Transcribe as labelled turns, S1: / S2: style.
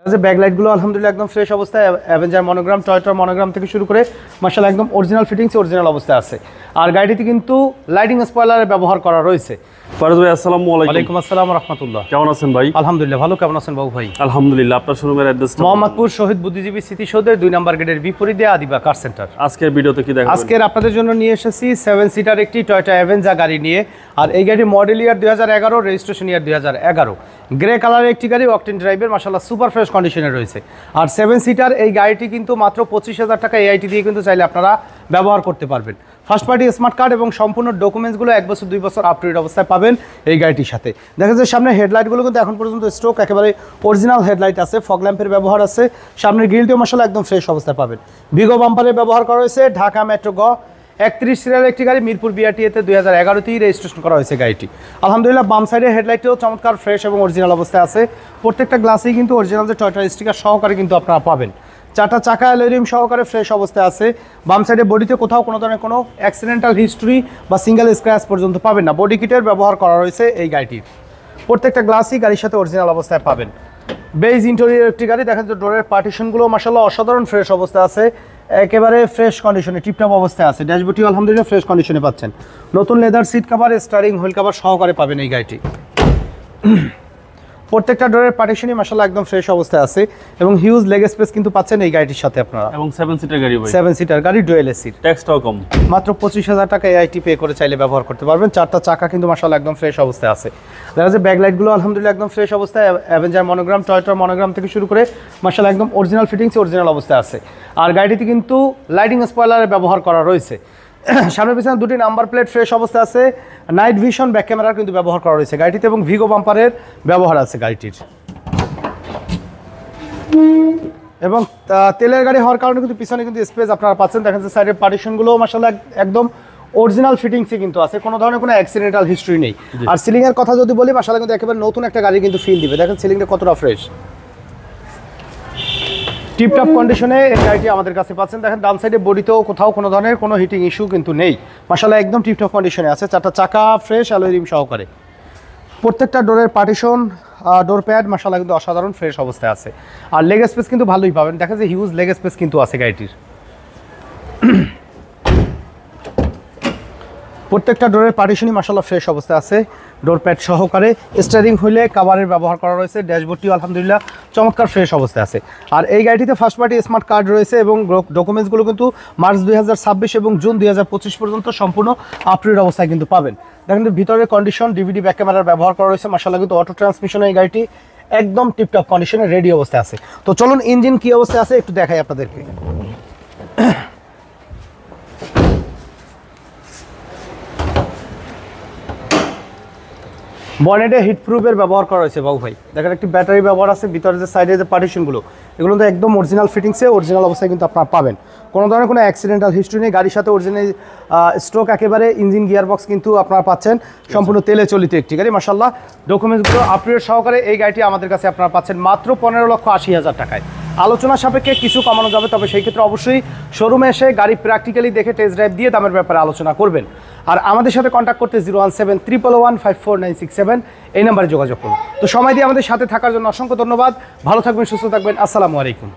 S1: যে ব্যাকলাইটগুলো আলহামদুলিল্লাহ একদম ফ্রেশ অবস্থায়, অ্যাভেঞ্জার মনোগ্রাম, টয়োটার মনোগ্রাম থেকে শুরু করে মাশাআল্লাহ একদম অরিজিনাল ফিটিংস, অরিজিনাল অবস্থায় আছে। আর গাড়িটিতে কিন্তু লাইটিং স্পয়লারের ব্যবহার করা রয়েছে।
S2: ফারুক ভাই আসসালামু আলাইকুম।
S1: ওয়ালাইকুম আসসালাম ওয়া রাহমাতুল্লাহ।
S2: কেমন আছেন ভাই?
S1: আলহামদুলিল্লাহ ভালো, কেমন আছেন বাবু ভাই?
S2: আলহামদুলিল্লাহ। আপনার শোরুমের অ্যাড্রেসটা?
S1: মোহাম্মদপুর শহীদ বুদ্ধিজীবী স্মৃতিসৌধের 2 নম্বর গেটের বিপরীতে আদিবা কার সেন্টার।
S2: আজকের ভিডিওতে কি দেখাবেন?
S1: আজকের আপনাদের জন্য নিয়ে এসেছি 7 সিটার একটি টয়োটা অ্যাভেঞ্জার গাড়ি নিয়ে। আর এই গাড়ি মডেল ইয়ার 2011, রেজিস্ট্রেশন ইয়ার 2011, গ্রে কালারের একটি গাড়ি, অকটেন ড্রাইভের, মাশাআল্লাহ সুপার ফ্রেশ কন্ডিশনে রয়েছে। আর 7 সিটার এই গাড়িটি কিন্তু মাত্র 25,000 টাকা এআইটি দিয়ে কিন্তু চাইলে আপনারা ব্যবহার করতে পারবেন। ফার্স্ট পার্টি স্মার্ট কার্ড এবং সম্পূর্ণ ডকুমেন্টসগুলো 1 বছর 2 বছর আপ টু ডেট অবস্থায় পাবেন এই গাড়িটির সাথে। দেখা যাচ্ছে সামনে হেডলাইটগুলো কিন্তু এখন পর্যন্ত স্ট্রোক একেবারে অরিজিনাল হেডলাইট আছে, ফগ ল্যাম্পের ব্যবহার আছে, সামনের গ্রিলটিও মাশাআল্লাহ একদম ফ্রেশ অবস্থায় পাবেন। ভিগো বাম্পারের ব্যবহার করা হয়েছে। ঢাকা মেট্রো গ 31 সিরিয়াল একটি গাড়ি, মিরপুর বিআরটিএতে 2011তেই রেজিস্ট্রেশন করা হয়েছে গাড়িটি। আলহামদুলিল্লাহ বাম সাইডের হেডলাইটটিও চমৎকার ফ্রেশ এবং অরিজিনাল অবস্থায় আছে। প্রত্যেকটা গ্লাসেই কিন্তু অরিজিনাল যে টয়োটা স্টিকার সহকারে কিন্তু আপনারা পাবেন। 4টা চাকা অ্যালুমিনিয়াম সহকারে ফ্রেশ অবস্থায় আছে। বাম সাইডে বডিতে কোথাও কোনো ধরনের কোনো অ্যাক্সিডেন্টাল হিস্ট্রি বা সিঙ্গেল স্ক্র্যাচ পর্যন্ত পাবেন না। বডি কিটের ব্যবহার করা রয়েছে এই গাড়িটির। প্রত্যেকটা গ্লাসই গাড়ির সাথে অরিজিনাল অবস্থায় পাবেন। বেজ ইন্টেরিয়র একটি গাড়ি। দেখেন যে ডোরের পার্টিশনগুলো মাশাআল্লাহ অসাধারণ ফ্রেশ অবস্থায় আছে, একেবারে ফ্রেশ কন্ডিশনে টিপটপ অবস্থায় আছে। ড্যাশবোর্ডটিও আলহামদুলিল্লাহ ফ্রেশ কন্ডিশনে পাচ্ছেন। নতুন leather seat cover, steering wheel cover সহকারে পাবেন এই গাড়িটি। প্রত্যেকটা ডোরের পার্টিশনই মাশাআল্লাহ একদম ফ্রেশ অবস্থায় আছে এবং হিউজ লেগ স্পেস কিন্তু পাচ্ছেন এই গাড়িটির সাথে আপনারা।
S2: এবং 7 সিটার গাড়ি ভাই।
S1: 7 সিটার গাড়ি, ডুয়েল এসির।
S2: ট্যাক্সটাও কম।
S1: মাত্র 25,000 টাকা এআইটি পে করে চাইলে ব্যবহার করতে পারবেন। 4টা চাকা কিন্তু মাশাআল্লাহ একদম ফ্রেশ অবস্থায় আছে। দেখা যাচ্ছে ব্যাকলাইটগুলো আলহামদুলিল্লাহ একদম ফ্রেশ অবস্থায়, অ্যাভেঞ্জার মনোগ্রাম, টয়োটার মনোগ্রাম থেকে শুরু করে মাশাআল্লাহ একদম অরিজিনাল ফিটিংস, অরিজিনাল অবস্থায় আছে। আর গাড়িটিতে কিন্তু লাইটিং স্পয়লারের ব্যবহার করা রয়েছে। সামনে পিছনে 2টি নাম্বার প্লেট ফ্রেশ অবস্থায় আছে। নাইট ভিশন ব্যাক ক্যামেরার কিন্তু ব্যবহার করা রয়েছে গাড়িটিতে এবং ভিগো বাম্পারের ব্যবহার আছে গাড়িটির। এবং তেলের গাড়ি হওয়ার কারণে কিন্তু পিছনে কিন্তু স্পেস আপনারা পাচ্ছেন। দেখেন যে সাইডের পার্টিশনগুলো মাশাআল্লাহ একদম অরিজিনাল ফিটিংসই কিন্তু আছে, কোনো ধরনের কোনো অ্যাক্সিডেন্টাল হিস্ট্রি নেই। আর সিলিং এর কথা যদি বলি মাশাআল্লাহ কিন্তু একেবারে নতুন একটা গাড়ি কিন্তু ফিল দিবে। দেখেন সিলিংটা কতটা ফ্রেশ, টিপটপ কন্ডিশনে এই গাড়িটি আমাদের কাছে পাচ্ছেন। দেখেন ডান সাইডে বডিতেও কোথাও কোনো ধরনের কোনো হিটিং ইস্যু কিন্তু নেই, মাশাআল্লাহ একদম টিপটপ কন্ডিশনে আছে। 4টা চাকা ফ্রেশ অ্যালুমিনিয়াম সহকারে। প্রত্যেকটা ডোরের পার্টিশন, ডোর প্যাড মাশাআল্লাহ কিন্তু অসাধারণ ফ্রেশ অবস্থায় আছে। আর লেগ স্পেস কিন্তু ভালোই পাবেন। দেখা যায় হিউজ লেগ স্পেস কিন্তু আছে গাড়িটির। প্রত্যেকটা ডোরের পার্টিশনই মাশাআল্লাহ ফ্রেশ অবস্থায় আছে, ডোর প্যাড সহকারে। স্টিয়ারিং হুইলে কভারের ব্যবহার করা রয়েছে। ড্যাশবোর্ডটিও আলহামদুলিল্লাহ চমৎকার ফ্রেশ অবস্থায় আছে। আর এই গাড়িটিতে ফার্স্ট পার্টি স্মার্ট কার্ড রয়েছে এবং ডকুমেন্টসগুলো কিন্তু মার্চ 2026 এবং জুন 2025 পর্যন্ত সম্পূর্ণ আপ টু ডেট অবস্থায় কিন্তু পাবেন। দেখেন ভিতরের কন্ডিশন, ডিভিডি ব্যাক ক্যামেরার ব্যবহার করা রয়েছে। মাশাআল্লাহ কিন্তু অটো ট্রান্সমিশন এই গাড়িটি একদম টিপটপ কন্ডিশনে রেডি অবস্থায় আছে। তো চলুন ইঞ্জিন কি অবস্থায় আছে একটু দেখাই আপনাদেরকে। বনেটে হিট প্রুফের ব্যবহার করা হয়েছে বাবু ভাই। দেখেন একটি ব্যাটারি ব্যবহার আছে। ভিতরে যে সাইডে যে পার্টিশনগুলো এগুলো তো একদম অরিজিনাল ফিটিংসে, অরিজিনাল অবস্থায় কিন্তু আপনারা পাবেন। কোনো ধরনের কোনো অ্যাক্সিডেন্টাল হিস্ট্রি নেই। গাড়ির সাথে অরিজিনাল স্ট্রোক একেবারে ইঞ্জিন গিয়ার বক্স কিন্তু আপনারা পাচ্ছেন। সম্পূর্ণ তেলে চলিত একটি গাড়ি মাশাআল্লাহ। ডকুমেন্টসগুলো আপ টু ডেট সহকারে এই গাড়িটি আমাদের কাছে আপনারা পাচ্ছেন মাত্র 15,80,000 টাকায়। আলোচনা সাপেক্ষে কিছু কমানো যাবে, তবে সেই ক্ষেত্রে অবশ্যই শোরুমে এসে গাড়ি প্র্যাকটিক্যালি দেখে টেস্ট ড্রাইভ দিয়ে দামের ব্যাপারে আলোচনা করবেন। আর আমাদের সাথে কন্ট্যাক্ট করতে 01711154967 এই নাম্বারে যোগাযোগ করুন। তো সময় দিয়ে আমাদের সাথে থাকার জন্য অসংখ্য ধন্যবাদ। ভালো থাকবেন, সুস্থ থাকবেন। আসসালামু আলাইকুম।